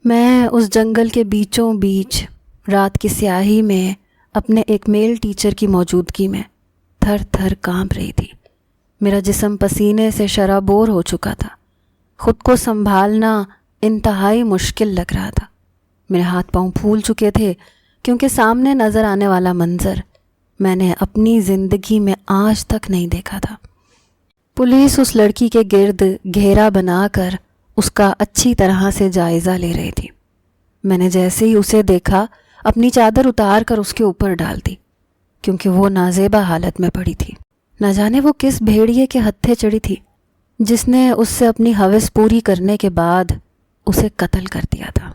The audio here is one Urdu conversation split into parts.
میں اس جنگل کے بیچوں بیچ رات کی سیاہی میں اپنے ایک میل ٹیچر کی موجودگی میں تھر تھر کانپ رہی تھی۔ میرا جسم پسینے سے شرابور ہو چکا تھا۔ خود کو سنبھالنا انتہائی مشکل لگ رہا تھا۔ میرے ہاتھ پاؤں پھول چکے تھے کیونکہ سامنے نظر آنے والا منظر میں نے اپنی زندگی میں آج تک نہیں دیکھا تھا۔ پولیس اس لڑکی کے گرد گھیرا بنا کر اس کا اچھی طرح سے جائزہ لے رہی تھی۔ میں نے جیسے ہی اسے دیکھا اپنی چادر اتار کر اس کے اوپر ڈال دی کیونکہ وہ نازیبا حالت میں پڑی تھی۔ نہ جانے وہ کس بھیڑیے کے ہتھے چڑھی تھی جس نے اس سے اپنی ہوس پوری کرنے کے بعد اسے قتل کر دیا تھا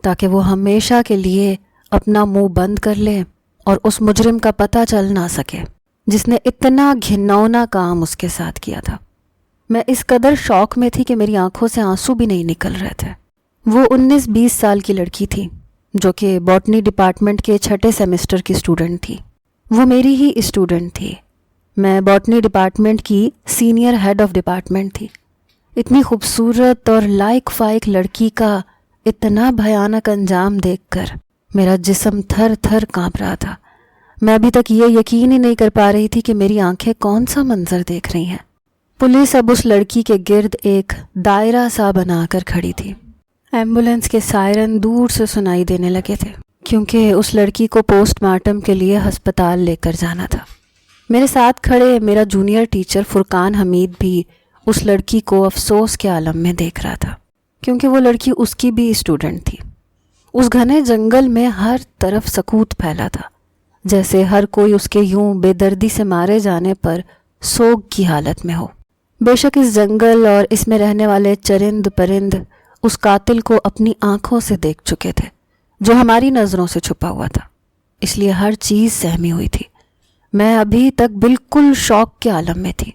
تاکہ وہ ہمیشہ کے لیے اپنا منہ بند کر لے اور اس مجرم کا پتہ چل نہ سکے جس نے اتنا گھناؤنا کام اس کے ساتھ کیا تھا۔ میں اس قدر شوق میں تھی کہ میری آنکھوں سے آنسو بھی نہیں نکل رہے تھے۔ وہ 19-20 سال کی لڑکی تھی جو کہ باٹنی ڈپارٹمنٹ کے 6 سیمسٹر کی اسٹوڈنٹ تھی۔ وہ میری ہی اسٹوڈنٹ تھی۔ میں باٹنی ڈپارٹمنٹ کی سینئر ہیڈ آف ڈپارٹمنٹ تھی۔ اتنی خوبصورت اور لائق فائق لڑکی کا اتنا بھیانک انجام دیکھ کر میرا جسم تھر تھر کانپ رہا تھا۔ میں ابھی تک یہ یقین ہی نہیں کر پا رہی تھی کہ میری آنکھیں کون سا منظر دیکھ رہی ہیں۔ پولیس اب اس لڑکی کے گرد ایک دائرہ سا بنا کر کھڑی تھی۔ ایمبولینس کے سائرن دور سے سنائی دینے لگے تھے کیونکہ اس لڑکی کو پوسٹ مارٹم کے لیے ہسپتال لے کر جانا تھا۔ میرے ساتھ کھڑے میرا جونیئر ٹیچر فرقان حمید بھی اس لڑکی کو افسوس کے عالم میں دیکھ رہا تھا کیونکہ وہ لڑکی اس کی بھی اسٹوڈنٹ تھی۔ اس گھنے جنگل میں ہر طرف سکوت پھیلا تھا، جیسے ہر کوئی اس کے یوں بے دردی سے مارے جانے پر سوگ کی حالت میں ہو۔ بے شک اس جنگل اور اس میں رہنے والے چرند پرند اس قاتل کو اپنی آنکھوں سے دیکھ چکے تھے جو ہماری نظروں سے چھپا ہوا تھا، اس لیے ہر چیز سہمی ہوئی تھی۔ میں ابھی تک بالکل شوق کے عالم میں تھی،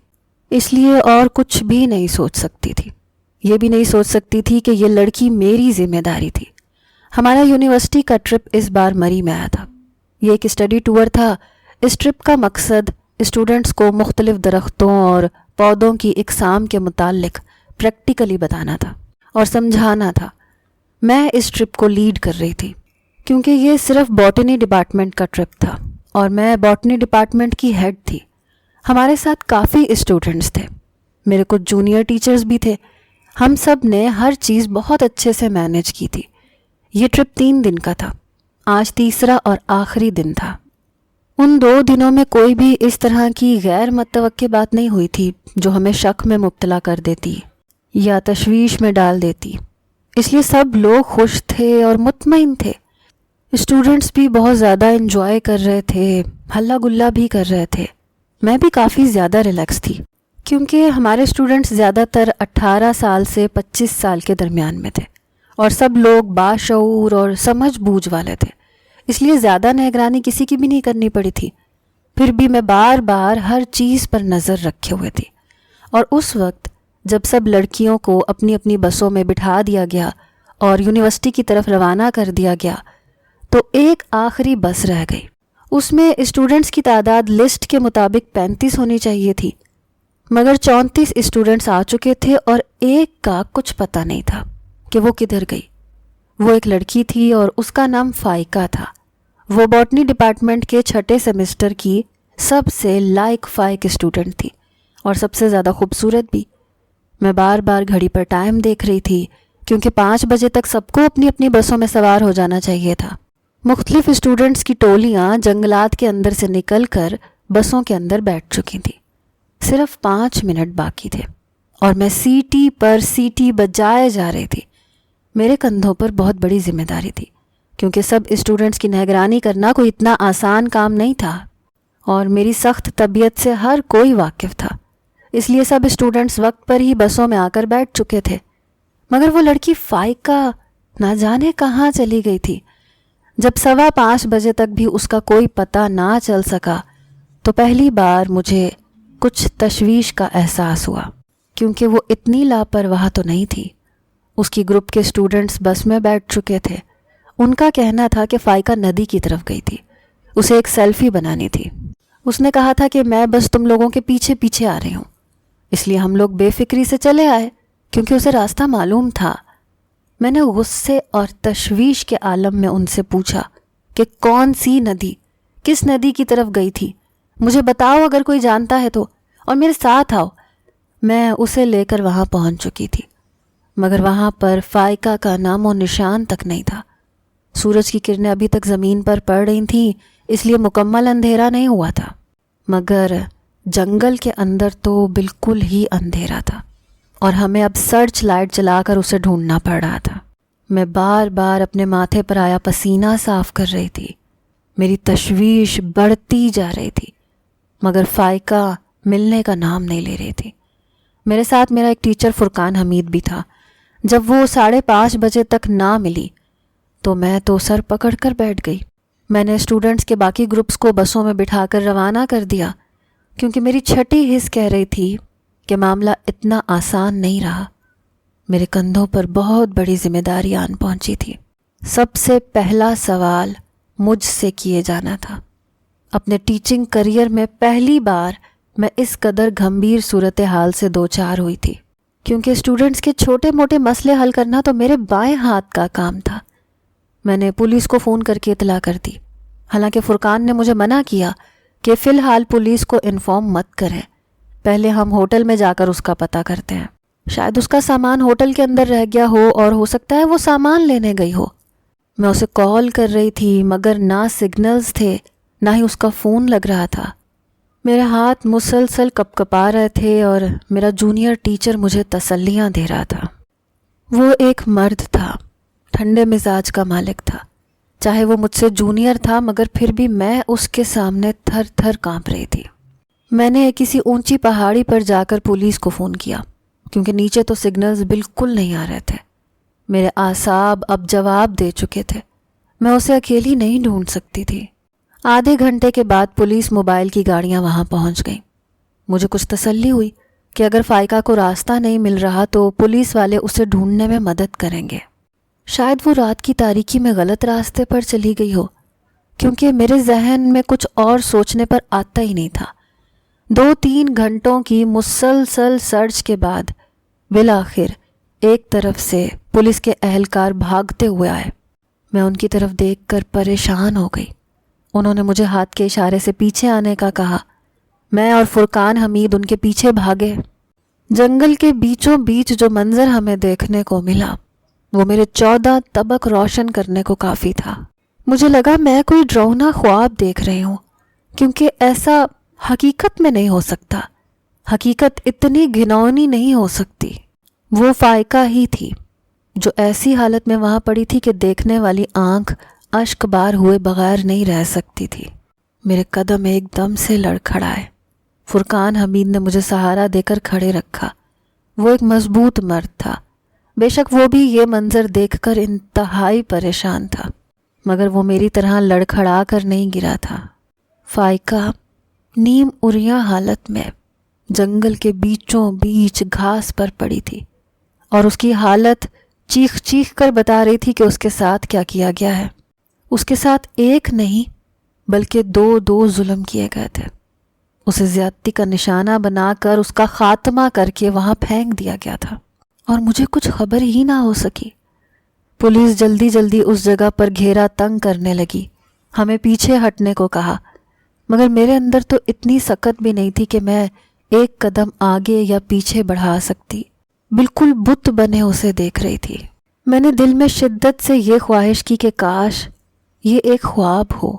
اس لیے اور کچھ بھی نہیں سوچ سکتی تھی۔ یہ بھی نہیں سوچ سکتی تھی کہ یہ لڑکی میری ذمہ داری تھی۔ ہمارا یونیورسٹی کا ٹرپ اس بار مری میں آیا تھا۔ یہ ایک اسٹڈی ٹور تھا۔ اس ٹرپ کا مقصد اسٹوڈنٹس کو مختلف درختوں اور پودوں کی اقسام کے متعلق پریکٹیکلی بتانا تھا اور سمجھانا تھا۔ میں اس ٹرپ کو لیڈ کر رہی تھی کیونکہ یہ صرف باٹنی ڈپارٹمنٹ کا ٹرپ تھا اور میں باٹنی ڈپارٹمنٹ کی ہیڈ تھی۔ ہمارے ساتھ کافی اسٹوڈنٹس تھے، میرے کچھ جونیئر ٹیچرز بھی تھے۔ ہم سب نے ہر چیز بہت اچھے سے مینیج کی تھی۔ یہ ٹرپ 3 دن کا تھا، آج تیسرا اور آخری دن تھا۔ ان 2 دنوں میں کوئی بھی اس طرح کی غیر متوقع بات نہیں ہوئی تھی جو ہمیں شک میں مبتلا کر دیتی یا تشویش میں ڈال دیتی، اس لیے سب لوگ خوش تھے اور مطمئن تھے۔ اسٹوڈنٹس بھی بہت زیادہ انجوائے کر رہے تھے، ہلا گلا بھی کر رہے تھے۔ میں بھی کافی زیادہ ریلیکس تھی کیونکہ ہمارے اسٹوڈنٹس زیادہ تر 18 سال سے 25 سال کے درمیان میں تھے اور سب لوگ باشعور اور سمجھ بوجھ والے تھے، اس لیے زیادہ نگرانی کسی کی بھی نہیں کرنی پڑی تھی۔ پھر بھی میں بار بار ہر چیز پر نظر رکھے ہوئے تھی، اور اس وقت جب سب لڑکیوں کو اپنی اپنی بسوں میں بٹھا دیا گیا اور یونیورسٹی کی طرف روانہ کر دیا گیا تو ایک آخری بس رہ گئی۔ اس میں اسٹوڈنٹس کی تعداد لسٹ کے مطابق 35 ہونی چاہیے تھی، مگر 34 اسٹوڈنٹس آ چکے تھے اور ایک کا کچھ پتہ نہیں تھا کہ وہ کدھر گئی۔ وہ ایک لڑکی تھی اور اس کا نام فائقہ تھا۔ وہ باٹنی ڈپارٹمنٹ کے 6 سیمسٹر کی سب سے لائق فائق اسٹوڈنٹ تھی اور سب سے زیادہ خوبصورت بھی۔ میں بار بار گھڑی پر ٹائم دیکھ رہی تھی کیونکہ 5 بجے تک سب کو اپنی اپنی بسوں میں سوار ہو جانا چاہیے تھا۔ مختلف اسٹوڈنٹس کی ٹولیاں جنگلات کے اندر سے نکل کر بسوں کے اندر بیٹھ چکی تھیں۔ صرف 5 منٹ باقی تھے اور میں سیٹی پر سیٹی بجائے جا رہی تھی۔ میرے کندھوں پر بہت بڑی ذمہ داری تھی کیونکہ سب اسٹوڈنٹس کی نگرانی کرنا کوئی اتنا آسان کام نہیں تھا اور میری سخت طبیعت سے ہر کوئی واقف تھا، اس لیے سب اسٹوڈنٹس وقت پر ہی بسوں میں آ کر بیٹھ چکے تھے۔ مگر وہ لڑکی فائقہ نہ جانے کہاں چلی گئی تھی۔ جب 5:15 بجے تک بھی اس کا کوئی پتہ نہ چل سکا تو پہلی بار مجھے کچھ تشویش کا احساس ہوا کیونکہ وہ اتنی لاپرواہ تو نہیں تھی۔ اس کی گروپ کے اسٹوڈنٹس بس میں بیٹھ چکے تھے۔ ان کا کہنا تھا کہ فائقہ ندی کی طرف گئی تھی، اسے ایک سیلفی بنانی تھی۔ اس نے کہا تھا کہ میں بس تم لوگوں کے پیچھے پیچھے آ رہی ہوں، اس لیے ہم لوگ بے فکری سے چلے آئے کیونکہ اسے راستہ معلوم تھا۔ میں نے غصے اور تشویش کے عالم میں ان سے پوچھا کہ کون سی ندی، کس ندی کی طرف گئی تھی؟ مجھے بتاؤ اگر کوئی جانتا ہے تو، اور میرے ساتھ آؤ۔ میں اسے لے کر وہاں پہنچ چکی تھی، مگر وہاں پر فائقہ کا نام و نشان تک نہیں تھا۔ سورج کی کرنیں ابھی تک زمین پر پڑ رہی تھیں، اس لیے مکمل اندھیرا نہیں ہوا تھا، مگر جنگل کے اندر تو بالکل ہی اندھیرا تھا اور ہمیں اب سرچ لائٹ جلا کر اسے ڈھونڈنا پڑ رہا تھا۔ میں بار بار اپنے ماتھے پر آیا پسینہ صاف کر رہی تھی، میری تشویش بڑھتی جا رہی تھی، مگر فائقہ ملنے کا نام نہیں لے رہی تھی۔ میرے ساتھ میرا ایک ٹیچر فرقان حمید بھی تھا۔ جب وہ 5:30 بجے تک نہ ملی تو میں تو سر پکڑ کر بیٹھ گئی۔ میں نے اسٹوڈنٹس کے باقی گروپس کو بسوں میں بٹھا کر روانہ کر دیا، کیونکہ میری چھٹی حس کہہ رہی تھی کہ معاملہ اتنا آسان نہیں رہا۔ میرے کندھوں پر بہت بڑی ذمہ داری آن پہنچی تھی۔ سب سے پہلا سوال مجھ سے کیے جانا تھا۔ اپنے ٹیچنگ کریئر میں پہلی بار میں اس قدر گھمبیر صورتحال سے دوچار ہوئی تھی، کیونکہ اسٹوڈنٹس کے چھوٹے موٹے مسئلے حل کرنا تو میرے بائیں ہاتھ کا کام تھا۔ میں نے پولیس کو فون کر کے اطلاع کر دی، حالانکہ فرقان نے مجھے منع کیا کہ فی الحال پولیس کو انفارم مت کریں، پہلے ہم ہوٹل میں جا کر اس کا پتہ کرتے ہیں۔ شاید اس کا سامان ہوٹل کے اندر رہ گیا ہو اور ہو سکتا ہے وہ سامان لینے گئی ہو۔ میں اسے کال کر رہی تھی، مگر نہ سگنلز تھے نہ ہی اس کا فون لگ رہا تھا۔ میرے ہاتھ مسلسل کپکپا رہے تھے اور میرا جونیئر ٹیچر مجھے تسلیاں دے رہا تھا۔ وہ ایک مرد تھا، ٹھنڈے مزاج کا مالک تھا۔ چاہے وہ مجھ سے جونیئر تھا، مگر پھر بھی میں اس کے سامنے تھر تھر کانپ رہی تھی۔ میں نے کسی اونچی پہاڑی پر جا کر پولیس کو فون کیا، کیونکہ نیچے تو سگنلز بالکل نہیں آ رہے تھے۔ میرے اعصاب اب جواب دے چکے تھے، میں اسے اکیلی نہیں ڈھونڈ سکتی تھی۔ آدھے گھنٹے کے بعد پولیس موبائل کی گاڑیاں وہاں پہنچ گئیں۔ مجھے کچھ تسلی ہوئی کہ اگر فائقہ کو راستہ نہیں مل رہا تو پولیس والے اسے ڈھونڈنے میں مدد کریں گے۔ شاید وہ رات کی تاریکی میں غلط راستے پر چلی گئی ہو، کیونکہ میرے ذہن میں کچھ اور سوچنے پر آتا ہی نہیں تھا۔ 2-3 گھنٹوں کی مسلسل سرچ کے بعد بالآخر ایک طرف سے پولیس کے اہلکار بھاگتے ہوئے آئے۔ میں ان کی طرف دیکھ کر پریشان ہو گئی۔ انہوں نے مجھے ہاتھ کے اشارے سے پیچھے آنے کا کہا۔ میں اور فرقان حمید ان کے پیچھے بھاگے۔ جنگل کے بیچوں بیچ جو منظر ہمیں دیکھنے کو ملا وہ میرے 14 طبق روشن کرنے کو کافی تھا۔ مجھے لگا میں کوئی ڈراؤنا خواب دیکھ رہی ہوں، کیونکہ ایسا حقیقت میں نہیں ہو سکتا۔ حقیقت اتنی گھناؤنی نہیں ہو سکتی۔ وہ فائقہ ہی تھی جو ایسی حالت میں وہاں پڑی تھی کہ دیکھنے والی آنکھ اشک بار ہوئے بغیر نہیں رہ سکتی تھی۔ میرے قدم ایک دم سے لڑکھڑائے۔ فرقان حمید نے مجھے سہارا دے کر کھڑے رکھا۔ وہ ایک مضبوط مرد تھا، بے شک وہ بھی یہ منظر دیکھ کر انتہائی پریشان تھا، مگر وہ میری طرح لڑکھڑا کر نہیں گرا تھا۔ فائقہ نیم اریاں حالت میں جنگل کے بیچوں بیچ گھاس پر پڑی تھی، اور اس کی حالت چیخ چیخ کر بتا رہی تھی کہ اس کے ساتھ کیا کیا گیا ہے۔ اس کے ساتھ ایک نہیں بلکہ 2 ظلم کیے گئے تھے۔ اسے زیادتی کا نشانہ بنا کر اس کا خاتمہ کر کے وہاں پھینک دیا گیا تھا، اور مجھے کچھ خبر ہی نہ ہو سکی۔ پولیس جلدی جلدی اس جگہ پر گھیرا تنگ کرنے لگی، ہمیں پیچھے ہٹنے کو کہا، مگر میرے اندر تو اتنی سکت بھی نہیں تھی کہ میں ایک قدم آگے یا پیچھے بڑھا سکتی۔ بالکل بت بنے اسے دیکھ رہی تھی۔ میں نے دل میں شدت سے یہ خواہش کی کہ کاش یہ ایک خواب ہو،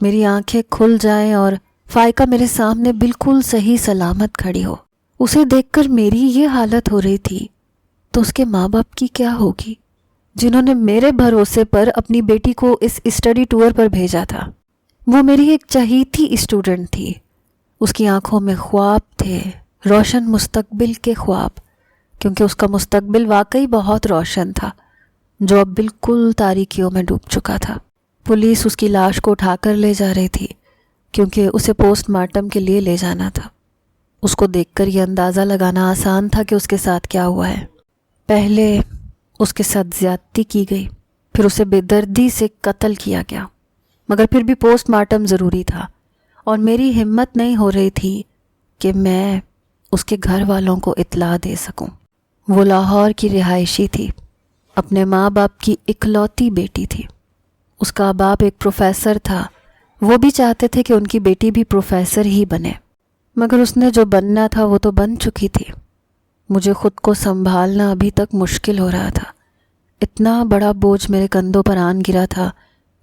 میری آنکھیں کھل جائیں اور فائقہ میرے سامنے بالکل صحیح سلامت کھڑی ہو۔ اسے دیکھ کر میری یہ حالت ہو رہی تھی تو اس کے ماں باپ کی کیا ہوگی، جنہوں نے میرے بھروسے پر اپنی بیٹی کو اس اسٹڈی ٹور پر بھیجا تھا۔ وہ میری ایک چہیتی اسٹوڈنٹ تھی، اس کی آنکھوں میں خواب تھے، روشن مستقبل کے خواب، کیونکہ اس کا مستقبل واقعی بہت روشن تھا جو اب بالکل تاریکیوں میں ڈوب چکا تھا۔ پولیس اس کی لاش کو اٹھا کر لے جا رہی تھی، کیونکہ اسے پوسٹ مارٹم کے لیے لے جانا تھا۔ اس کو دیکھ کر یہ اندازہ لگانا آسان تھا کہ اس کے ساتھ کیا ہوا ہے۔ پہلے اس کے ساتھ زیادتی کی گئی، پھر اسے بے دردی سے قتل کیا گیا، مگر پھر بھی پوسٹ مارٹم ضروری تھا، اور میری ہمت نہیں ہو رہی تھی کہ میں اس کے گھر والوں کو اطلاع دے سکوں۔ وہ لاہور کی رہائشی تھی، اپنے ماں باپ کی اکلوتی بیٹی تھی۔ اس کا باپ ایک پروفیسر تھا، وہ بھی چاہتے تھے کہ ان کی بیٹی بھی پروفیسر ہی بنے، مگر اس نے جو بننا تھا وہ تو بن چکی تھی۔ مجھے خود کو سنبھالنا ابھی تک مشکل ہو رہا تھا۔ اتنا بڑا بوجھ میرے کندھوں پر آن گرا تھا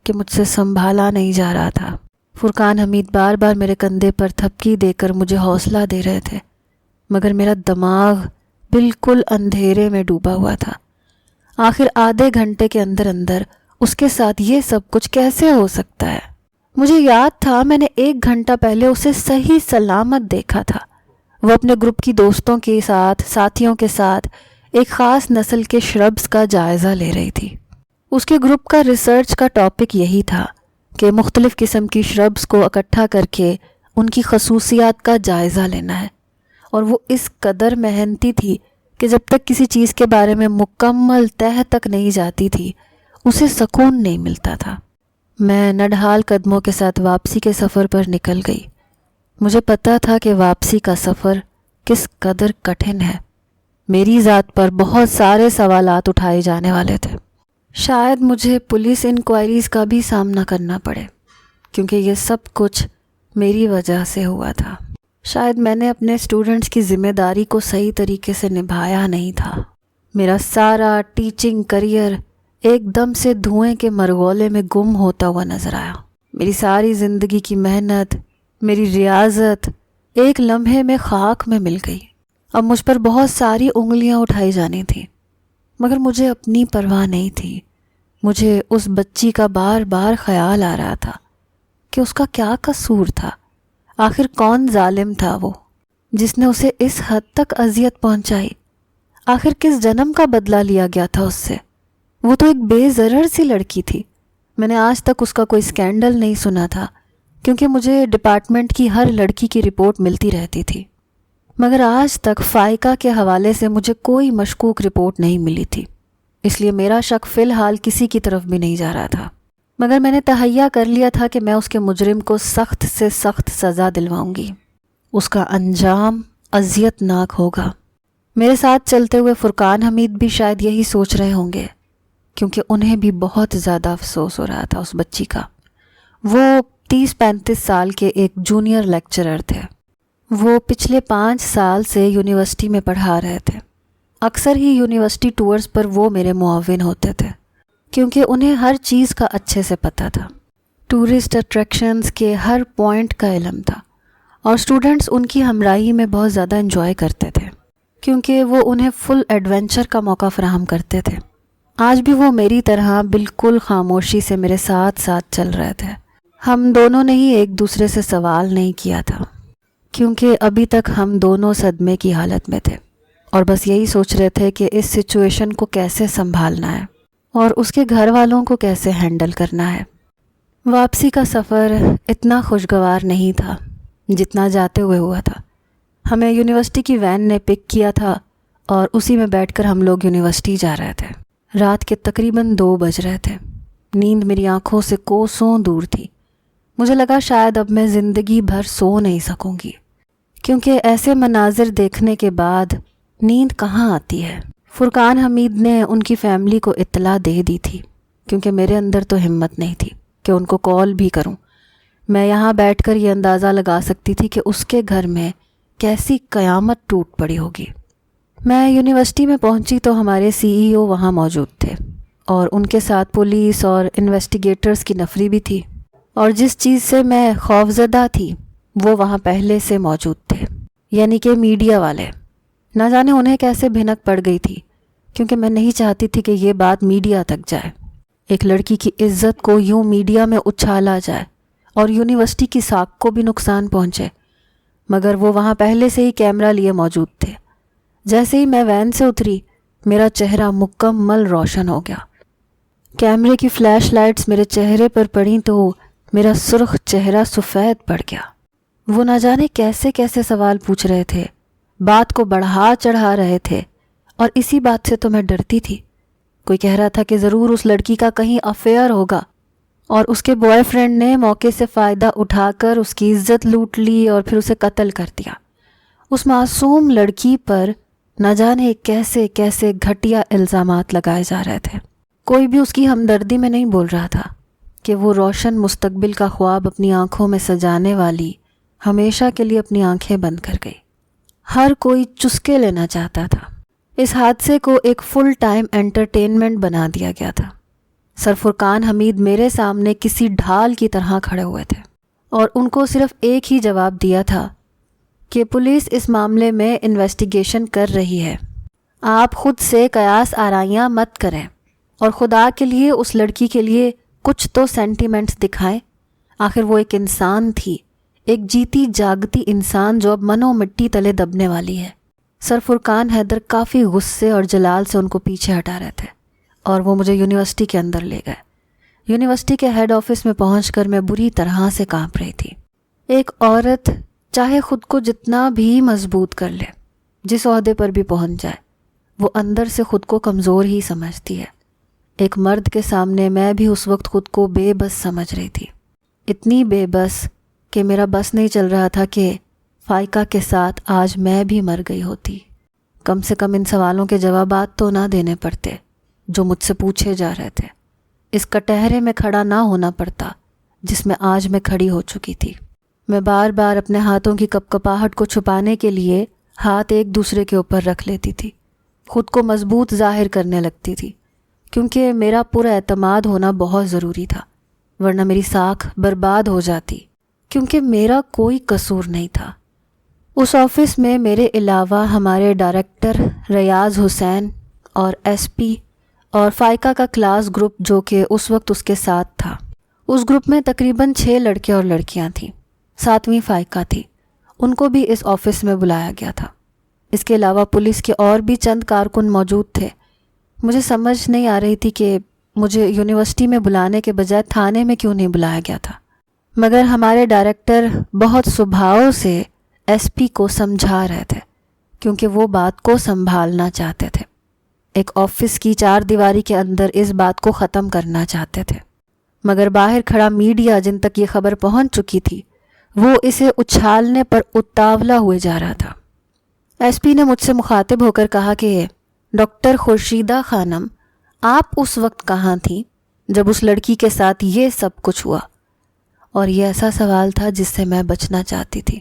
کہ مجھ سے سنبھالا نہیں جا رہا تھا۔ فرقان حمید بار بار میرے کندھے پر تھپکی دے کر مجھے حوصلہ دے رہے تھے، مگر میرا دماغ بالکل اندھیرے میں ڈوبا ہوا تھا۔ آخر آدھے گھنٹے کے اندر اندر اس کے ساتھ یہ سب کچھ کیسے ہو سکتا ہے؟ مجھے یاد تھا میں نے 1 گھنٹہ پہلے اسے صحیح سلامت دیکھا تھا۔ وہ اپنے گروپ کی دوستوں کے ساتھ، ساتھیوں کے ساتھ ایک خاص نسل کے شربز کا جائزہ لے رہی تھی۔ اس کے گروپ کا ریسرچ کا ٹاپک یہی تھا کہ مختلف قسم کی شربز کو اکٹھا کر کے ان کی خصوصیات کا جائزہ لینا ہے، اور وہ اس قدر محنتی تھی کہ جب تک کسی چیز کے بارے میں مکمل تہہ تک نہیں جاتی تھی اسے سکون نہیں ملتا تھا۔ میں نڈھال قدموں کے ساتھ واپسی کے سفر پر نکل گئی۔ مجھے پتا تھا کہ واپسی کا سفر کس قدر کٹھن ہے۔ میری ذات پر بہت سارے سوالات اٹھائے جانے والے تھے۔ شاید مجھے پولیس انکوائریز کا بھی سامنا کرنا پڑے، کیونکہ یہ سب کچھ میری وجہ سے ہوا تھا۔ شاید میں نے اپنے اسٹوڈنٹس کی ذمہ داری کو صحیح طریقے سے نبھایا نہیں تھا۔ میرا سارا ٹیچنگ کریئر ایک دم سے دھوئیں کے مرغولے میں گم ہوتا ہوا نظر آیا۔ میری ساری زندگی کی محنت، میری ریاضت ایک لمحے میں خاک میں مل گئی۔ اب مجھ پر بہت ساری انگلیاں اٹھائی جانی تھیں، مگر مجھے اپنی پرواہ نہیں تھی۔ مجھے اس بچی کا بار بار خیال آ رہا تھا کہ اس کا کیا قصور تھا۔ آخر کون ظالم تھا وہ جس نے اسے اس حد تک اذیت پہنچائی؟ آخر کس جنم کا بدلہ لیا گیا تھا اس سے؟ وہ تو ایک بے ضرر سی لڑکی تھی۔ میں نے آج تک اس کا کوئی سکینڈل نہیں سنا تھا، کیونکہ مجھے ڈپارٹمنٹ کی ہر لڑکی کی رپورٹ ملتی رہتی تھی، مگر آج تک فائقہ کے حوالے سے مجھے کوئی مشکوک رپورٹ نہیں ملی تھی۔ اس لیے میرا شک فی الحال کسی کی طرف بھی نہیں جا رہا تھا، مگر میں نے تہیہ کر لیا تھا کہ میں اس کے مجرم کو سخت سے سخت سزا دلواؤں گی۔ اس کا انجام اذیت ناک ہوگا۔ میرے ساتھ چلتے ہوئے فرقان حمید بھی شاید یہی سوچ رہے ہوں گے، کیونکہ انہیں بھی بہت زیادہ افسوس ہو رہا تھا اس بچی کا۔ وہ 30-35 سال کے ایک جونیئر لیکچرر تھے۔ وہ پچھلے 5 سال سے یونیورسٹی میں پڑھا رہے تھے۔ اکثر ہی یونیورسٹی ٹورز پر وہ میرے معاون ہوتے تھے، کیونکہ انہیں ہر چیز کا اچھے سے پتہ تھا۔ ٹورسٹ اٹریکشنز کے ہر پوائنٹ کا علم تھا، اور سٹوڈنٹس ان کی ہمراہی میں بہت زیادہ انجوائے کرتے تھے، کیونکہ وہ انہیں فل ایڈونچر کا موقع فراہم کرتے تھے۔ آج بھی وہ میری طرح بالکل خاموشی سے میرے ساتھ ساتھ چل رہے تھے۔ ہم دونوں نے ہی ایک دوسرے سے سوال نہیں کیا تھا، کیونکہ ابھی تک ہم دونوں صدمے کی حالت میں تھے، اور بس یہی سوچ رہے تھے کہ اس سچویشن کو کیسے سنبھالنا ہے اور اس کے گھر والوں کو کیسے ہینڈل کرنا ہے۔ واپسی کا سفر اتنا خوشگوار نہیں تھا جتنا جاتے ہوئے ہوا تھا۔ ہمیں یونیورسٹی کی وین نے پک کیا تھا، اور اسی میں بیٹھ کر ہم لوگ یونیورسٹی جا رہے تھے۔ رات کے تقریباً 2 بج رہے تھے۔ نیند میری آنکھوں سے کوسوں دور تھی۔ مجھے لگا شاید اب میں زندگی بھر سو نہیں سکوں گی، کیونکہ ایسے مناظر دیکھنے کے بعد نیند کہاں آتی ہے۔ فرقان حمید نے ان کی فیملی کو اطلاع دے دی تھی، کیونکہ میرے اندر تو ہمت نہیں تھی کہ ان کو کال بھی کروں۔ میں یہاں بیٹھ کر یہ اندازہ لگا سکتی تھی کہ اس کے گھر میں کیسی قیامت ٹوٹ پڑی ہوگی۔ میں یونیورسٹی میں پہنچی تو ہمارے CEO وہاں موجود تھے، اور ان کے ساتھ پولیس اور انویسٹیگیٹرز کی نفری بھی تھی، اور جس چیز سے میں خوفزدہ تھی وہ وہاں پہلے سے موجود تھے، یعنی کہ میڈیا والے۔ نہ جانے انہیں کیسے بھنک پڑ گئی تھی، کیونکہ میں نہیں چاہتی تھی کہ یہ بات میڈیا تک جائے، ایک لڑکی کی عزت کو یوں میڈیا میں اچھالا جائے اور یونیورسٹی کی ساکھ کو بھی نقصان پہنچے۔ مگر وہ وہاں پہلے سے ہی کیمرہ لیے موجود تھے۔ جیسے ہی میں وین سے اتری، میرا چہرہ مکمل روشن ہو گیا۔ کیمرے کی فلیش لائٹس میرے چہرے پر پڑیں تو میرا سرخ چہرہ سفید پڑ گیا۔ وہ نہ جانے کیسے کیسے سوال پوچھ رہے تھے، بات کو بڑھا چڑھا رہے تھے، اور اسی بات سے تو میں ڈرتی تھی۔ کوئی کہہ رہا تھا کہ ضرور اس لڑکی کا کہیں افیئر ہوگا، اور اس کے بوائے فرینڈ نے موقع سے فائدہ اٹھا کر اس کی عزت لوٹ لی اور پھر اسے قتل کر دیا۔ اس معصوم لڑکی پر نہ جانے کیسے کیسے گھٹیا الزامات لگائے جا رہے تھے۔ کوئی بھی اس کی ہمدردی میں نہیں بول رہا تھا کہ وہ روشن مستقبل کا خواب اپنی آنکھوں میں سجانے والی ہمیشہ کے لیے اپنی آنکھیں بند کر گئی۔ ہر کوئی چسکے لینا چاہتا تھا۔ اس حادثے کو ایک فل ٹائم انٹرٹینمنٹ بنا دیا گیا تھا۔ سر فرقان حمید میرے سامنے کسی ڈھال کی طرح کھڑے ہوئے تھے اور ان کو صرف ایک ہی جواب دیا تھا کہ پولیس اس معاملے میں انویسٹیگیشن کر رہی ہے، آپ خود سے قیاس آرائیاں مت کریں اور خدا کے لیے اس لڑکی کے لیے کچھ تو سینٹیمنٹس دکھائیں۔ آخر وہ ایک انسان تھی، ایک جیتی جاگتی انسان جو اب منو مٹی تلے دبنے والی ہے۔ سر فرقان حیدر کافی غصے اور جلال سے ان کو پیچھے ہٹا رہے تھے اور وہ مجھے یونیورسٹی کے اندر لے گئے۔ یونیورسٹی کے ہیڈ آفس میں پہنچ کر میں بری طرح سے کانپ رہی تھی۔ ایک عورت چاہے خود کو جتنا بھی مضبوط کر لے، جس عہدے پر بھی پہنچ جائے، وہ اندر سے خود کو کمزور ہی سمجھتی ہے۔ ایک مرد کے سامنے میں بھی اس وقت خود کو بے بس سمجھ رہی تھی، اتنی بے بس کہ میرا بس نہیں چل رہا تھا کہ فائقہ کے ساتھ آج میں بھی مر گئی ہوتی۔ کم سے کم ان سوالوں کے جوابات تو نہ دینے پڑتے جو مجھ سے پوچھے جا رہے تھے۔ اس کٹہرے میں کھڑا نہ ہونا پڑتا جس میں آج میں کھڑی ہو چکی تھی۔ میں بار بار اپنے ہاتھوں کی کپکپاہٹ کو چھپانے کے لیے ہاتھ ایک دوسرے کے اوپر رکھ لیتی تھی، خود کو مضبوط ظاہر کرنے لگتی تھی، کیونکہ میرا پورا اعتماد ہونا بہت ضروری تھا، ورنہ میری ساکھ برباد ہو جاتی، کیونکہ میرا کوئی قصور نہیں تھا۔ اس آفس میں میرے علاوہ ہمارے ڈائریکٹر ریاض حسین اور ایس پی اور فائقہ کا کلاس گروپ جو کہ اس وقت اس کے ساتھ تھا۔ اس گروپ میں تقریباً 6 لڑکے اور لڑکیاں تھیں، 7ویں فائقہ تھی، ان کو بھی اس آفس میں بلایا گیا تھا۔ اس کے علاوہ پولیس کے اور بھی چند کارکن موجود تھے۔ مجھے سمجھ نہیں آ رہی تھی کہ مجھے یونیورسٹی میں بلانے کے بجائے تھانے میں کیوں نہیں بلایا گیا تھا، مگر ہمارے ڈائریکٹر بہت سبھاؤ سے ایس پی کو سمجھا رہے تھے، کیونکہ وہ بات کو سنبھالنا چاہتے تھے، ایک آفس کی 4 دیواری کے اندر اس بات کو ختم کرنا چاہتے تھے۔ مگر باہر کھڑا میڈیا جن تک یہ خبر پہنچ چکی تھی، وہ اسے اچھالنے پر اتاولا ہوئے جا رہا تھا۔ ایس پی نے مجھ سے مخاطب ہو کر کہا کہ ڈاکٹر خورشیدہ خانم، آپ اس وقت کہاں تھیں جب اس لڑکی کے ساتھ یہ سب کچھ ہوا؟ اور یہ ایسا سوال تھا جس سے میں بچنا چاہتی تھی،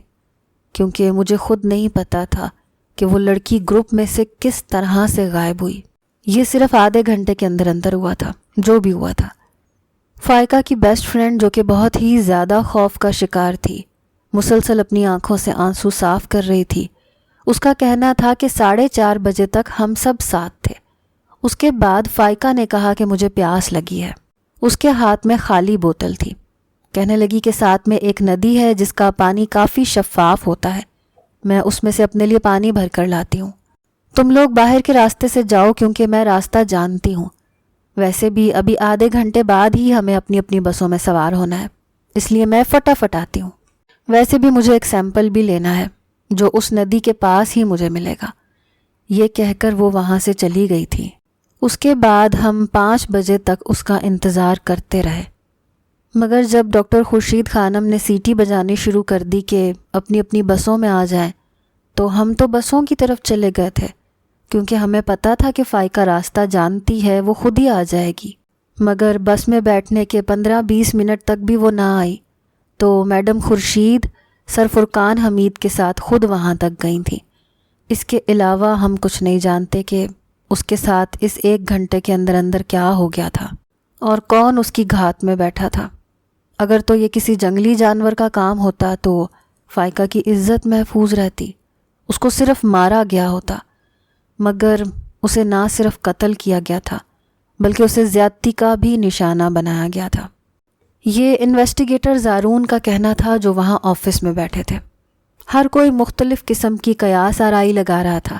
کیونکہ مجھے خود نہیں پتا تھا کہ وہ لڑکی گروپ میں سے کس طرح سے غائب ہوئی۔ یہ صرف آدھے گھنٹے کے اندر اندر ہوا تھا جو بھی ہوا تھا۔ فائقہ کی بیسٹ فرینڈ جو کہ بہت ہی زیادہ خوف کا شکار تھی، مسلسل اپنی آنکھوں سے آنسو صاف کر رہی تھی۔ اس کا کہنا تھا کہ 4:30 بجے تک ہم سب ساتھ تھے۔ اس کے بعد فائقہ نے کہا کہ مجھے پیاس لگی ہے۔ اس کے ہاتھ میں خالی بوتل تھی، کہنے لگی کہ ساتھ میں ایک ندی ہے جس کا پانی کافی شفاف ہوتا ہے، میں اس میں سے اپنے لیے پانی بھر کر لاتی ہوں، تم لوگ باہر کے راستے سے جاؤ کیونکہ میں راستہ جانتی ہوں، ویسے بھی ابھی آدھے گھنٹے بعد ہی ہمیں اپنی اپنی بسوں میں سوار ہونا ہے، اس لیے میں فٹافٹ آتی ہوں، ویسے بھی مجھے ایک سیمپل بھی لینا ہے جو اس ندی کے پاس ہی مجھے ملے گا۔ یہ کہہ کر وہ وہاں سے چلی گئی تھی۔ اس کے بعد ہم 5 بجے تک اس کا انتظار کرتے رہے، مگر جب ڈاکٹر خورشید خانم نے سیٹی بجانی شروع کر دی کہ اپنی اپنی بسوں میں آ جائیں، تو ہم تو بسوں کی طرف چلے گئے تھے، کیونکہ ہمیں پتہ تھا کہ فائقہ راستہ جانتی ہے، وہ خود ہی آ جائے گی۔ مگر بس میں بیٹھنے کے 15-20 منٹ تک بھی وہ نہ آئی، تو میڈم خورشید سر فرقان حمید کے ساتھ خود وہاں تک گئی تھیں۔ اس کے علاوہ ہم کچھ نہیں جانتے کہ اس کے ساتھ اس 1 گھنٹے کے اندر اندر کیا ہو گیا تھا اور کون اس کی گھات میں بیٹھا تھا۔ اگر تو یہ کسی جنگلی جانور کا کام ہوتا تو فائقہ کی عزت محفوظ رہتی، اس کو صرف مارا گیا ہوتا، مگر اسے نہ صرف قتل کیا گیا تھا بلکہ اسے زیادتی کا بھی نشانہ بنایا گیا تھا۔ یہ انویسٹیگیٹر زارون کا کہنا تھا جو وہاں آفس میں بیٹھے تھے۔ ہر کوئی مختلف قسم کی قیاس آرائی لگا رہا تھا۔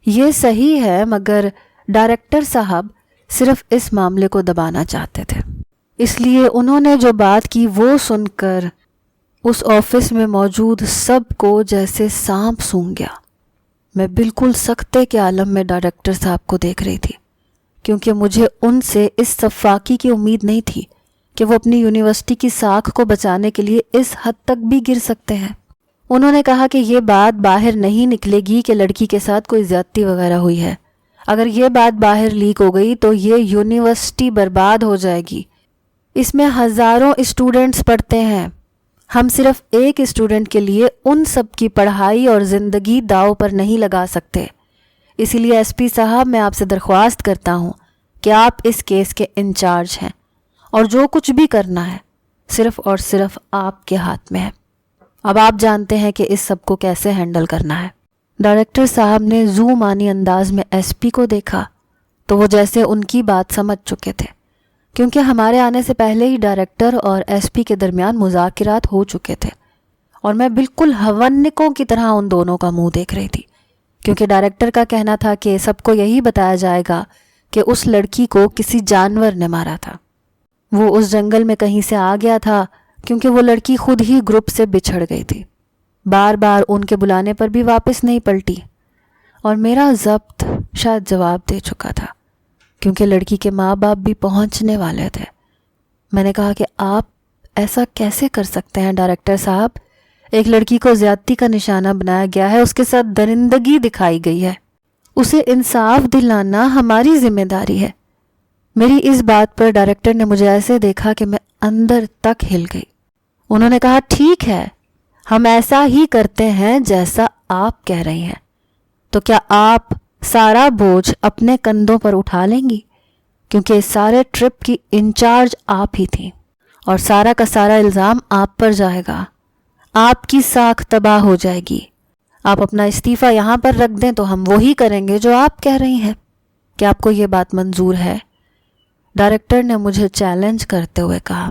یہ صحیح ہے، مگر ڈائریکٹر صاحب صرف اس معاملے کو دبانا چاہتے تھے، اس لیے انہوں نے جو بات کی وہ سن کر اس آفس میں موجود سب کو جیسے سانپ سونگھ گیا۔ میں بالکل سکتے کے عالم میں ڈائریکٹر صاحب کو دیکھ رہی تھی، کیونکہ مجھے ان سے اس صفاقی کی امید نہیں تھی کہ وہ اپنی یونیورسٹی کی ساکھ کو بچانے کے لیے اس حد تک بھی گر سکتے ہیں۔ انہوں نے کہا کہ یہ بات باہر نہیں نکلے گی کہ لڑکی کے ساتھ کوئی زیادتی وغیرہ ہوئی ہے. اگر یہ بات باہر لیک ہو گئی تو یہ یونیورسٹی برباد ہو جائے گی. اس میں ہزاروں اسٹوڈنٹس پڑھتے ہیں. ہم صرف ایک اسٹوڈنٹ کے لیے ان سب کی پڑھائی اور زندگی داؤ پر نہیں لگا سکتے. اسی لیے ایس پی صاحب، میں آپ سے درخواست کرتا ہوں کہ آپ اس کیس کے انچارج ہیں اور جو کچھ بھی کرنا ہے صرف اور صرف آپ کے ہاتھ میں ہے. اب آپ جانتے ہیں کہ اس سب کو کیسے ہینڈل کرنا ہے. ڈائریکٹر صاحب نے زو مانی انداز میں ایس پی کو دیکھا تو وہ جیسے ان کی بات سمجھ چکے تھے، کیونکہ ہمارے آنے سے پہلے ہی ڈائریکٹر اور ایس پی کے درمیان مذاکرات ہو چکے تھے، اور میں بالکل ہونکوں کی طرح ان دونوں کا منہ دیکھ رہی تھی، کیونکہ ڈائریکٹر کا کہنا تھا کہ سب کو یہی بتایا جائے گا کہ اس لڑکی کو کسی جانور نے مارا تھا. وہ اس جنگل میں کہیں سے آ گیا تھا، کیونکہ وہ لڑکی خود ہی گروپ سے بچھڑ گئی تھی. بار بار ان کے بلانے پر بھی واپس نہیں پلٹی، اور میرا ضبط شاید جواب دے چکا تھا، کیونکہ لڑکی کے ماں باپ بھی پہنچنے والے تھے. میں نے کہا کہ آپ ایسا کیسے کر سکتے ہیں ڈائریکٹر صاحب؟ ایک لڑکی کو زیادتی کا نشانہ بنایا گیا ہے، اس کے ساتھ درندگی دکھائی گئی ہے، اسے انصاف دلانا ہماری ذمہ داری ہے. میری اس بات پر ڈائریکٹر نے مجھے ایسے دیکھا کہ میں اندر تک ہل گئی. انہوں نے کہا ٹھیک ہے، ہم ایسا ہی کرتے ہیں جیسا آپ کہہ رہی ہیں. تو کیا آپ سارا بوجھ اپنے کندھوں پر اٹھا لیں گی؟ کیونکہ اس سارے ٹرپ کی انچارج آپ ہی تھیں، اور سارا کا سارا الزام آپ پر جائے گا. آپ کی ساکھ تباہ ہو جائے گی. آپ اپنا استعفیٰ یہاں پر رکھ دیں تو ہم وہی کریں گے جو آپ کہہ رہی ہیں. کیا آپ کو یہ بات منظور ہے؟ ڈائریکٹر نے مجھے چیلنج کرتے ہوئے کہا،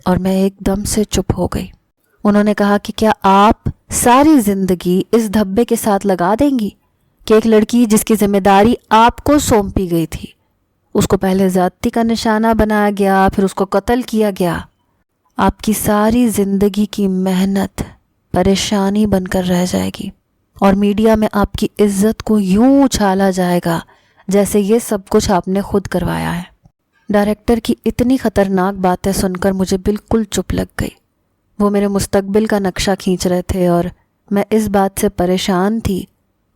اور میں ایک دم سے چپ ہو گئی. انہوں نے کہا کہ کیا آپ ساری زندگی اس دھبے کے ساتھ لگا دیں گی کہ ایک لڑکی جس کی ذمہ داری آپ کو سونپی گئی تھی، اس کو پہلے زیادتی کا نشانہ بنایا گیا، پھر اس کو قتل کیا گیا. آپ کی ساری زندگی کی محنت پریشانی بن کر رہ جائے گی، اور میڈیا میں آپ کی عزت کو یوں اچھالا جائے گا جیسے یہ سب کچھ آپ نے خود کروایا ہے. ڈائریکٹر کی اتنی خطرناک باتیں سن کر مجھے بالکل چپ لگ گئی. وہ میرے مستقبل کا نقشہ کھینچ رہے تھے، اور میں اس بات سے پریشان تھی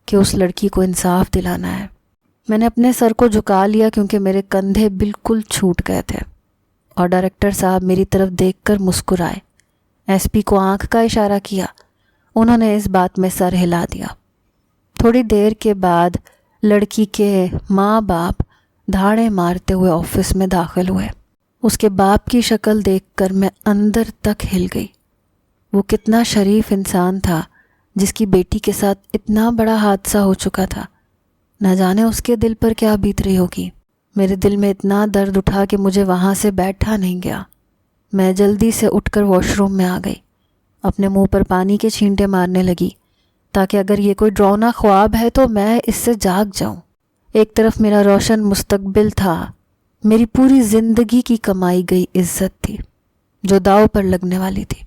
کہ اس لڑکی کو انصاف دلانا ہے. میں نے اپنے سر کو جھکا لیا کیونکہ میرے کندھے بالکل چھوٹ گئے تھے، اور ڈائریکٹر صاحب میری طرف دیکھ کر مسکرائے. ایس پی کو آنکھ کا اشارہ کیا. انہوں نے اس بات میں سر ہلا دیا. تھوڑی دیر کے بعد لڑکی کے ماں باپ دھاڑے مارتے ہوئے آفس میں داخل ہوئے. اس کے باپ کی شکل دیکھ کر میں اندر تک ہل گئی. وہ کتنا شریف انسان تھا جس کی بیٹی کے ساتھ اتنا بڑا حادثہ ہو چکا تھا. نہ جانے اس کے دل پر کیا بیت رہی ہوگی. میرے دل میں اتنا درد اٹھا کہ مجھے وہاں سے بیٹھا نہیں گیا. میں جلدی سے اٹھ کر واش روم میں آ گئی. اپنے منہ پر پانی کے چھینٹے مارنے لگی تاکہ اگر یہ کوئی ڈراؤنا خواب ہے تو میں اس سے جاگ جاؤں. ایک طرف میرا روشن مستقبل تھا، میری پوری زندگی کی کمائی گئی عزت تھی جو داؤ پر لگنے والی تھی.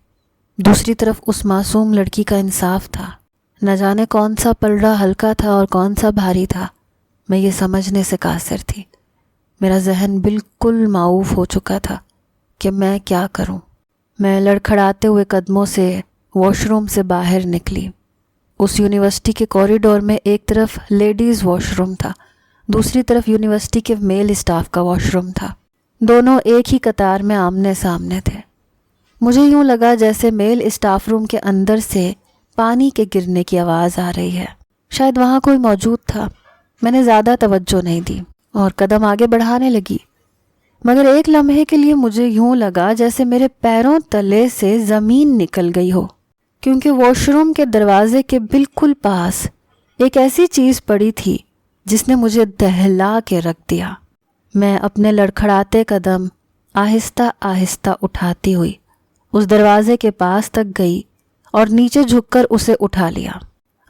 دوسری طرف اس معصوم لڑکی کا انصاف تھا. نہ جانے کون سا پلڑا ہلکا تھا اور کون سا بھاری تھا. میں یہ سمجھنے سے قاصر تھی. میرا ذہن بالکل معوف ہو چکا تھا کہ میں کیا کروں. میں لڑکھڑاتے ہوئے قدموں سے واش روم سے باہر نکلی. اس یونیورسٹی کے کوریڈور میں ایک طرف لیڈیز واش روم تھا، دوسری طرف یونیورسٹی کے میل اسٹاف کا واش روم تھا. دونوں ایک ہی قطار میں آمنے سامنے تھے. مجھے یوں لگا جیسے میل اسٹاف روم کے اندر سے پانی کے گرنے کی آواز آ رہی ہے. شاید وہاں کوئی موجود تھا. میں نے زیادہ توجہ نہیں دی اور قدم آگے بڑھانے لگی، مگر ایک لمحے کے لیے مجھے یوں لگا جیسے میرے پیروں تلے سے زمین نکل گئی ہو، کیونکہ واش روم کے دروازے کے بالکل پاس ایک ایسی چیز پڑی تھی جس نے مجھے دہلا کے رکھ دیا. میں اپنے لڑکھڑاتے قدم آہستہ آہستہ اٹھاتی ہوئی اس دروازے کے پاس تک گئی اور نیچے جھک کر اسے اٹھا لیا.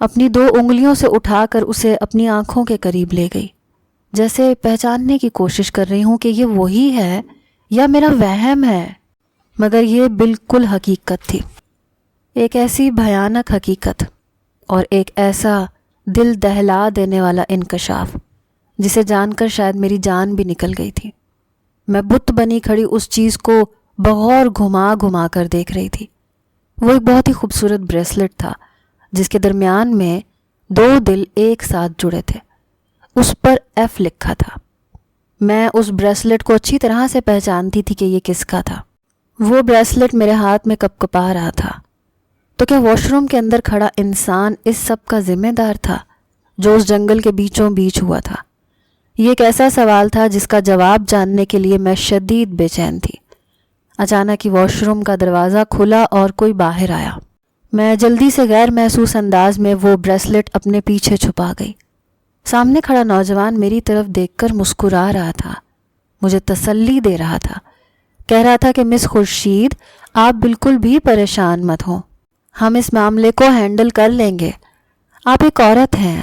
اپنی 2 انگلیوں سے اٹھا کر اسے اپنی آنکھوں کے قریب لے گئی، جیسے پہچاننے کی کوشش کر رہی ہوں کہ یہ وہی ہے یا میرا وہم ہے. مگر یہ بالکل حقیقت تھی، ایک ایسی بھیانک حقیقت اور ایک ایسا دل دہلا دینے والا انکشاف جسے جان کر شاید میری جان بھی نکل گئی تھی. میں بت بنی کھڑی اس چیز کو بغور گھما گھما کر دیکھ رہی تھی. وہ ایک بہت ہی خوبصورت بریسلٹ تھا جس کے درمیان میں 2 دل ایک ساتھ جڑے تھے۔ اس پر ایف لکھا تھا۔ میں اس بریسلٹ کو اچھی طرح سے پہچانتی تھی کہ یہ کس کا تھا۔ وہ بریسلٹ میرے ہاتھ میں کپ کپا رہا تھا۔ تو کیا واش روم کے اندر کھڑا انسان اس سب کا ذمہ دار تھا جو اس جنگل کے بیچوں بیچ ہوا تھا؟ یہ ایک ایسا سوال تھا جس کا جواب جاننے کے لیے میں شدید بے چین تھی۔ اچانک ہی واش روم کا دروازہ کھلا اور کوئی باہر آیا۔ میں جلدی سے غیر محسوس انداز میں وہ بریسلٹ اپنے پیچھے چھپا گئی۔ سامنے کھڑا نوجوان میری طرف دیکھ کر مسکرا رہا تھا، مجھے تسلی دے رہا تھا، کہہ رہا تھا کہ مس خورشید آپ بالکل بھی پریشان مت ہوں، ہم اس معاملے کو ہینڈل کر لیں گے۔ آپ ایک عورت ہیں،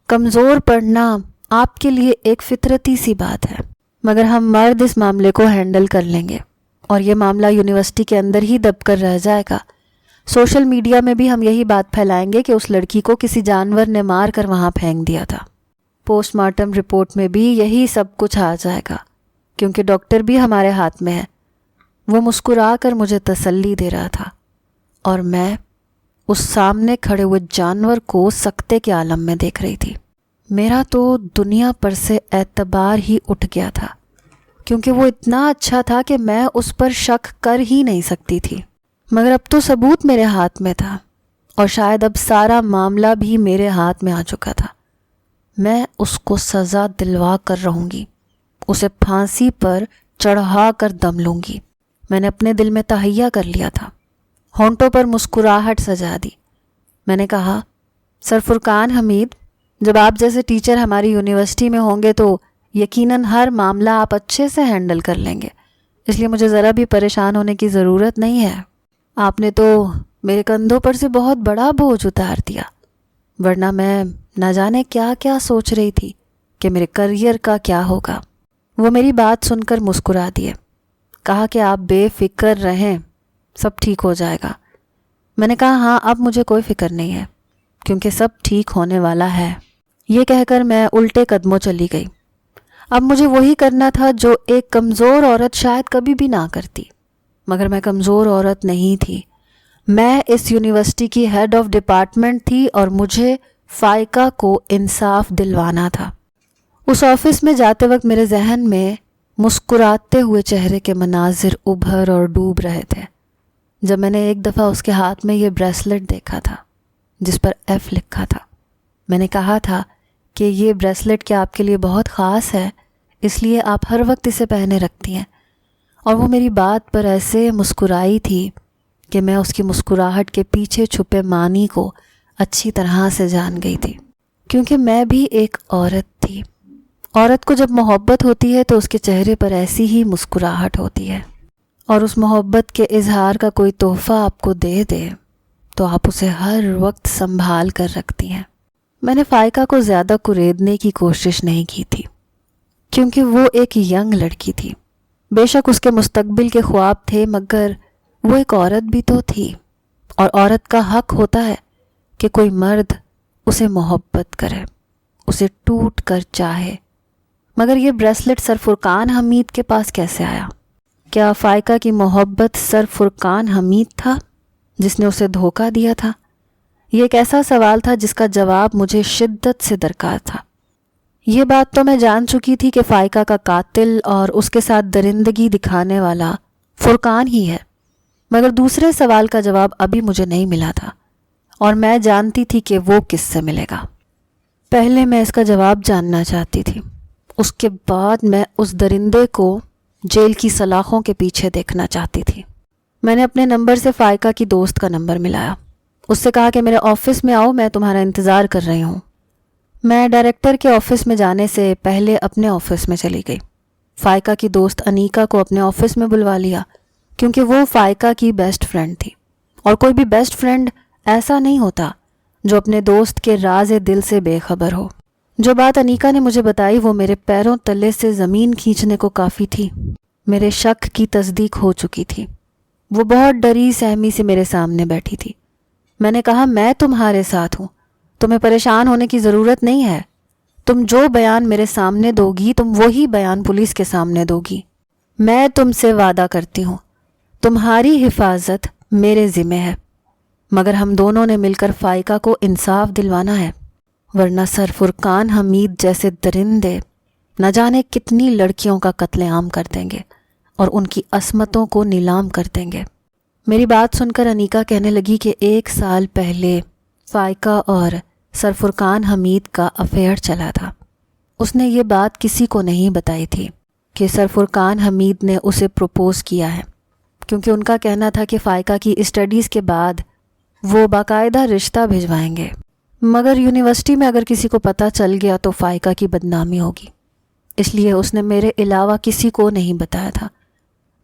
کمزور پڑنا آپ کے لیے ایک فطرتی سی بات ہے، مگر ہم مرد اس معاملے کو ہینڈل کر لیں گے اور یہ معاملہ یونیورسٹی کے اندر ہی دب کر رہ جائے گا۔ سوشل میڈیا میں بھی ہم یہی بات پھیلائیں گے کہ اس لڑکی کو کسی جانور نے مار کر وہاں پھینک دیا تھا۔ پوسٹ مارٹم رپورٹ میں بھی یہی سب کچھ آ جائے گا کیونکہ ڈاکٹر بھی ہمارے ہاتھ میں ہے۔ وہ مسکرا کر مجھے تسلی دے رہا تھا اور میں اس سامنے کھڑے ہوئے جانور کو سکتے کے عالم میں دیکھ رہی تھی۔ میرا تو دنیا پر سے اعتبار ہی اٹھ گیا تھا کیونکہ وہ اتنا اچھا تھا کہ میں اس پر شک کر ہی نہیں سکتی تھی، مگر اب تو ثبوت میرے ہاتھ میں تھا اور شاید اب سارا معاملہ بھی میرے ہاتھ میں آ چکا تھا۔ میں اس کو سزا دلوا کر رہوں گی، اسے پھانسی پر چڑھا کر دم لوں گی۔ میں نے اپنے دل میں تہیہ کر لیا تھا، ہونٹوں پر مسکراہٹ سجا دی۔ میں نے کہا، سر فرقان حمید، جب آپ جیسے ٹیچر ہماری یونیورسٹی میں ہوں گے تو یقیناً ہر معاملہ آپ اچھے سے ہینڈل کر لیں گے، اس لیے مجھے ذرا بھی پریشان ہونے کی ضرورت نہیں ہے۔ آپ نے تو میرے کندھوں پر سے بہت بڑا بوجھ اتار دیا، ورنہ میں نہ جانے کیا کیا سوچ رہی تھی کہ میرے کریئر کا کیا ہوگا۔ وہ میری بات سن کر مسکرا دیے، کہا کہ آپ بے فکر رہیں، سب ٹھیک ہو جائے گا۔ میں نے کہا ہاں، اب مجھے کوئی فکر نہیں ہے کیونکہ سب ٹھیک ہونے والا ہے۔ یہ کہہ کر میں الٹے قدموں چلی گئی۔ اب مجھے وہی کرنا تھا جو ایک کمزور عورت شاید کبھی بھی نہ کرتی، مگر میں کمزور عورت نہیں تھی، میں اس یونیورسٹی کی ہیڈ آف ڈپارٹمنٹ تھی اور مجھے فائقہ کو انصاف دلوانا تھا۔ اس آفس میں جاتے وقت میرے ذہن میں مسکراتے ہوئے چہرے کے مناظر ابھر اور ڈوب رہے تھے جب میں نے ایک دفعہ اس کے ہاتھ میں یہ بریسلٹ دیکھا تھا جس پر ایف لکھا تھا۔ میں نے کہا تھا کہ یہ بریسلٹ کیا آپ کے لیے بہت خاص ہے، اس لیے آپ ہر وقت اسے پہنے رکھتی ہیں، اور وہ میری بات پر ایسے مسکرائی تھی کہ میں اس کی مسکراہٹ کے پیچھے چھپے معنی کو اچھی طرح سے جان گئی تھی، کیونکہ میں بھی ایک عورت تھی۔ عورت کو جب محبت ہوتی ہے تو اس کے چہرے پر ایسی ہی مسکراہٹ ہوتی ہے، اور اس محبت کے اظہار کا کوئی تحفہ آپ کو دے دے تو آپ اسے ہر وقت سنبھال کر رکھتی ہیں۔ میں نے فائقہ کو زیادہ کریدنے کی کوشش نہیں کی تھی کیونکہ وہ ایک ینگ لڑکی تھی، بے شک اس کے مستقبل کے خواب تھے، مگر وہ ایک عورت بھی تو تھی، اور عورت کا حق ہوتا ہے کہ کوئی مرد اسے محبت کرے، اسے ٹوٹ کر چاہے۔ مگر یہ بریسلٹ سر فرقان حمید کے پاس کیسے آیا؟ کیا فائقہ کی محبت سر فرقان حمید تھا جس نے اسے دھوکہ دیا تھا؟ یہ ایک ایسا سوال تھا جس کا جواب مجھے شدت سے درکار تھا۔ یہ بات تو میں جان چکی تھی کہ فائقہ کا قاتل اور اس کے ساتھ درندگی دکھانے والا فرقان ہی ہے، مگر دوسرے سوال کا جواب ابھی مجھے نہیں ملا تھا، اور میں جانتی تھی کہ وہ کس سے ملے گا۔ پہلے میں اس کا جواب جاننا چاہتی تھی، اس کے بعد میں اس درندے کو جیل کی سلاخوں کے پیچھے دیکھنا چاہتی تھی۔ میں نے اپنے نمبر سے فائقہ کی دوست کا نمبر ملایا، اس سے کہا کہ میرے آفس میں آؤ، میں تمہارا انتظار کر رہی ہوں۔ میں ڈائریکٹر کے آفس میں جانے سے پہلے اپنے آفس میں چلی گئی۔ فائقہ کی دوست انیکا کو اپنے آفس میں بلوا لیا کیونکہ وہ فائقہ کی بیسٹ فرینڈ تھی، اور کوئی بھی بیسٹ فرینڈ ایسا نہیں ہوتا جو اپنے دوست کے راز دل سے بے خبر ہو۔ جو بات انیکا نے مجھے بتائی وہ میرے پیروں تلے سے زمین کھینچنے کو کافی تھی۔ میرے شک کی تصدیق ہو چکی تھی۔ وہ بہت ڈری سہمی سے میرے سامنے بیٹھی تھی۔ میں نے کہا میں تمہارے ساتھ ہوں، تمہیں پریشان ہونے کی ضرورت نہیں ہے، تم جو بیان میرے سامنے دو گی تم وہی بیان پولیس کے سامنے دو گی۔ میں تم سے وعدہ کرتی ہوں، تمہاری حفاظت میرے ذمہ ہے، مگر ہم دونوں نے مل کر فائقہ کو انصاف دلوانا ہے، ورنہ سر فرقان حمید جیسے درندے نہ جانے کتنی لڑکیوں کا قتل عام کر دیں گے اور ان کی عصمتوں کو نیلام کر دیں گے۔ میری بات سن کر انیکا کہنے لگی کہ 1 سال پہلے فائقہ اور سر فرقان حمید کا افیئر چلا تھا۔ اس نے یہ بات کسی کو نہیں بتائی تھی کہ سر فرقان حمید نے اسے پروپوز کیا ہے، کیونکہ ان کا کہنا تھا کہ فائقہ کی اسٹڈیز کے بعد وہ باقاعدہ رشتہ بھجوائیں گے، مگر یونیورسٹی میں اگر کسی کو پتہ چل گیا تو فائقہ کی بدنامی ہوگی، اس لیے اس نے میرے علاوہ کسی کو نہیں بتایا تھا۔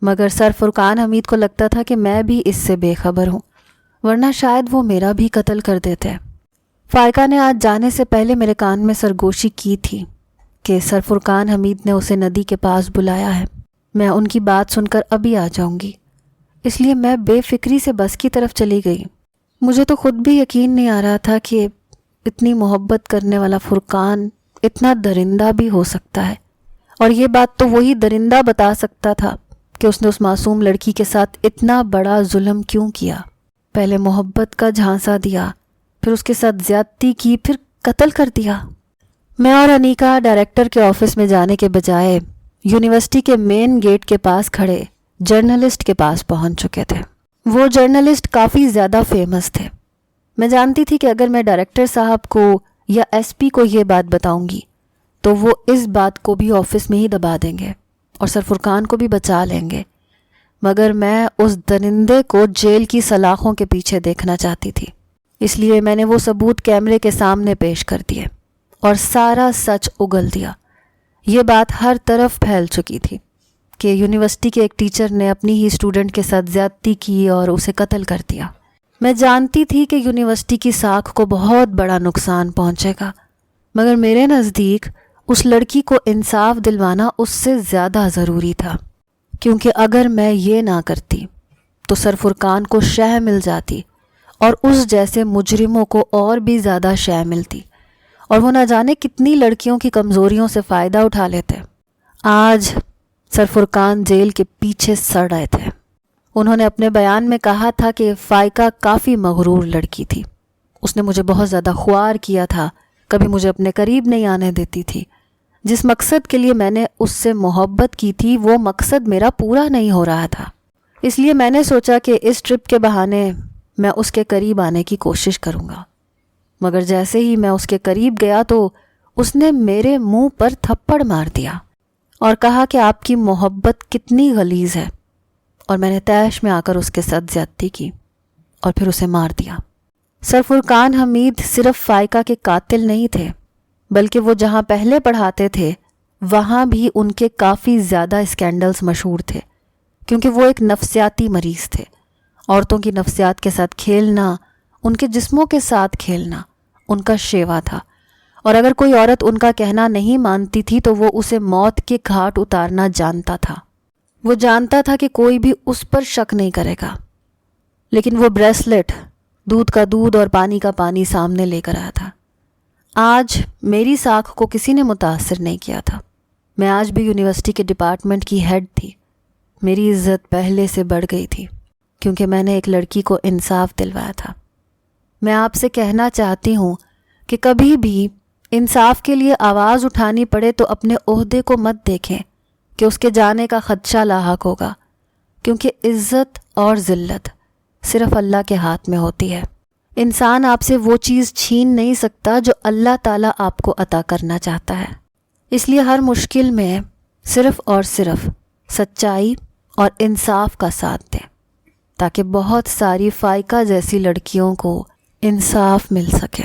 مگر سر فرقان حمید کو لگتا تھا کہ میں بھی اس سے بے خبر ہوں، ورنہ شاید وہ میرا بھی قتل کر دیتے۔ فائقہ نے آج جانے سے پہلے میرے کان میں سرگوشی کی تھی کہ سر فرقان حمید نے اسے ندی کے پاس بلایا ہے، میں ان کی بات سن کر ابھی آ جاؤں گی، اس لیے میں بے فکری سے بس کی طرف چلی گئی۔ مجھے تو خود بھی یقین نہیں آ رہا تھا کہ اتنی محبت کرنے والا فرقان اتنا درندہ بھی ہو سکتا ہے، اور یہ بات تو وہی درندہ بتا سکتا تھا کہ اس نے اس معصوم لڑکی کے ساتھ اتنا بڑا ظلم کیوں کیا۔ پہلے محبت کا جھانسا دیا، پھر اس کے ساتھ زیادتی کی، پھر قتل کر دیا۔ میں اور انیکا ڈائریکٹر کے آفس میں جانے کے بجائے یونیورسٹی کے مین گیٹ کے پاس کھڑے جرنلسٹ کے پاس پہنچ چکے تھے۔ وہ جرنلسٹ کافی زیادہ فیمس تھے۔ میں جانتی تھی کہ اگر میں ڈائریکٹر صاحب کو یا ایس پی کو یہ بات بتاؤں گی تو وہ اس بات کو بھی آفس میں ہی دبا دیں گے اور سر فرقان کو بھی بچا لیں گے، مگر میں اس درندے کو جیل کی سلاخوں کے پیچھے دیکھنا چاہتی تھی، اس لیے میں نے وہ ثبوت کیمرے کے سامنے پیش کر دیے اور سارا سچ اگل دیا۔ یہ بات ہر طرف پھیل چکی تھی کہ یونیورسٹی کے ایک ٹیچر نے اپنی ہی اسٹوڈنٹ کے ساتھ زیادتی کی اور اسے قتل کر دیا۔ میں جانتی تھی کہ یونیورسٹی کی ساکھ کو بہت بڑا نقصان پہنچے گا، مگر میرے نزدیک اس لڑکی کو انصاف دلوانا اس سے زیادہ ضروری تھا، کیونکہ اگر میں یہ نہ کرتی تو سر فرقان کو شہ مل جاتی اور اس جیسے مجرموں کو اور بھی زیادہ شہ ملتی، اور وہ نہ جانے کتنی لڑکیوں کی کمزوریوں سے فائدہ اٹھا لیتے۔ آج سر فرقان جیل کے پیچھے سڑ رہے تھے۔ انہوں نے اپنے بیان میں کہا تھا کہ فائقہ کافی مغرور لڑکی تھی، اس نے مجھے بہت زیادہ خوار کیا تھا، کبھی مجھے اپنے قریب نہیں آنے دیتی تھی۔ جس مقصد کے لیے میں نے اس سے محبت کی تھی وہ مقصد میرا پورا نہیں ہو رہا تھا، اس لیے میں نے سوچا کہ اس ٹرپ کے بہانے میں اس کے قریب آنے کی کوشش کروں گا، مگر جیسے ہی میں اس کے قریب گیا تو اس نے میرے منہ پر تھپڑ مار دیا اور کہا کہ آپ کی محبت کتنی غلیظ ہے، اور میں نے طیش میں آ کر اس کے ساتھ زیادتی کی اور پھر اسے مار دیا۔ سر فرقان حمید صرف فائقہ کے قاتل نہیں تھے، بلکہ وہ جہاں پہلے پڑھاتے تھے وہاں بھی ان کے کافی زیادہ اسکینڈلز مشہور تھے، کیونکہ وہ ایک نفسیاتی مریض تھے۔ عورتوں کی نفسیات کے ساتھ کھیلنا، ان کے جسموں کے ساتھ کھیلنا ان کا شیوا تھا، اور اگر کوئی عورت ان کا کہنا نہیں مانتی تھی تو وہ اسے موت کے گھاٹ اتارنا جانتا تھا۔ وہ جانتا تھا کہ کوئی بھی اس پر شک نہیں کرے گا، لیکن وہ بریسلٹ دودھ کا دودھ اور پانی کا پانی سامنے لے کر آیا تھا۔ آج میری ساکھ کو کسی نے متاثر نہیں کیا تھا، میں آج بھی یونیورسٹی کے ڈپارٹمنٹ کی ہیڈ تھی، میری عزت پہلے سے بڑھ گئی تھی کیونکہ میں نے ایک لڑکی کو انصاف دلوایا تھا۔ میں آپ سے کہنا چاہتی ہوں کہ کبھی بھی انصاف کے لیے آواز اٹھانی پڑے تو اپنے عہدے کو مت دیکھیں کہ اس کے جانے کا خدشہ لاحق ہوگا، کیونکہ عزت اور ذلت صرف اللہ کے ہاتھ میں ہوتی ہے۔ انسان آپ سے وہ چیز چھین نہیں سکتا جو اللہ تعالیٰ آپ کو عطا کرنا چاہتا ہے، اس لیے ہر مشکل میں صرف اور صرف سچائی اور انصاف کا ساتھ دیں تاکہ بہت ساری فائقہ جیسی لڑکیوں کو انصاف مل سکے۔